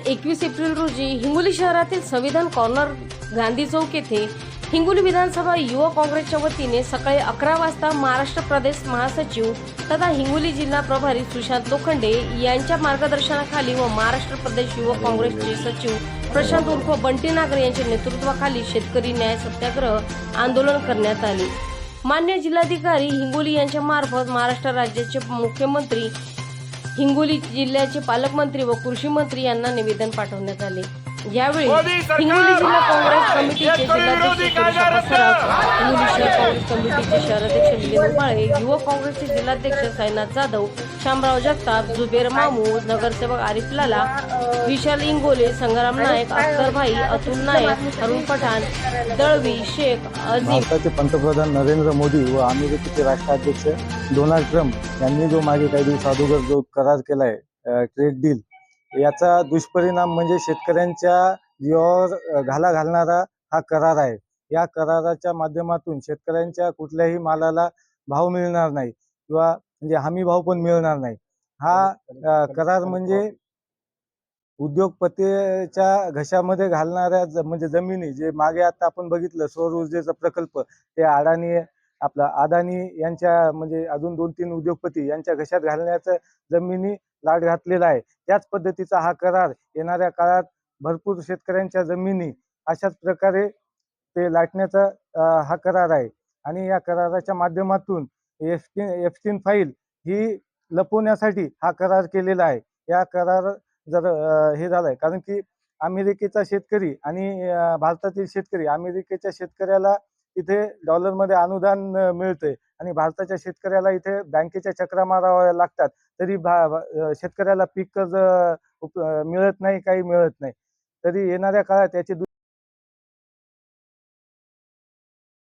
21 April रोजी हिंगोली शहरातील संविधान कॉर्नर गांधी चौक येथे हिंगोली विधानसभा युवा काँग्रेसच्या वतीने सकाळी 11 वाजता महाराष्ट्र प्रदेश महासचिव तथा हिंगोली जिल्हा प्रभारी सुशांत लोखंडे यांच्या मार्गदर्शनाखाली व महाराष्ट्र प्रदेश युवा काँग्रेसचे सचिव प्रशांत उर्फ बंटी नागर यांच्या नेतृत्वाखाली शेतकरी न्याय सत्याग्रह आंदोलन करण्यात आले। मान्य जिल्हाधिकारी हिंगोली यांच्या मार्फत महाराष्ट्र राज्याचे मुख्यमंत्री, हिंगोली जिल्ह्याचे पालकमंत्री व कृषी मंत्री यांना निवेदन पाठवण्यात आले। यावेळी हिंगोली जिल्हा काँग्रेस कमिटीचे जिल्हाध्यक्ष सराफ, हिंगोली शहर काँग्रेस कमिटीचे शहराध्यक्ष मिलिंद माळे, युवा काँग्रेसचे जिल्हाध्यक्ष साईनाथ जाधव, शामराव जगताप, जुबेर मामूद, नगरसेवक आरिफ लाला, विशाल इंगोले, संग्राम नायक, अख्तर भाई, अतुल नायक, अरुण पठाण, दळवी, शेख, अजीम। भारताचे पंतप्रधान नरेंद्र मोदी व अमेरिकेचे राष्ट्राध्यक्ष डोनाल्ड ट्रम्प यांनी जो मागे काही दिवसाअगोदर जो करार केलाय ट्रेड डील, याचा दुष्परिणाम म्हणजे शेतकऱ्यांच्या जीवावर घाला घालणारा हा करार आहे। या कराराच्या माध्यमातून शेतकऱ्यांच्या कुठल्याही मालाला भाव मिळणार नाही किंवा म्हणजे हमी भाव पण मिळणार नाही। हा करार म्हणजे उद्योगपतीच्या घशामध्ये घालणाऱ्या म्हणजे जमिनी, जे मागे आता आपण बघितलं सौर ऊर्जेचा प्रकल्प, ते अदानी यांच्या म्हणजे अजून 2-3 उद्योगपती यांच्या घशात घालण्याचं जमिनी लाट घातलेला आहे। त्याच पद्धतीचा हा करार येणाऱ्या काळात भरपूर शेतकऱ्यांच्या जमिनी अशाच प्रकारे ते लाटण्याचा हा करार आहे। आणि या कराराच्या माध्यमातून एफस्टीन फाईल ही लपवण्यासाठी हा करार केलेला आहे। या करार जर हे झालंय कारण की अमेरिकेचा शेतकरी आणि भारतातील शेतकरी, अमेरिकेच्या शेतकऱ्याला इथे डॉलरमध्ये अनुदान मिळते आणि भारताच्या शेतकऱ्याला इथे बँकेच्या चक्रा माराव्या लागतात, तरी शेतकऱ्याला पीक कर्ज मिळत नाही, काही मिळत नाही। तरी येणाऱ्या काळात याची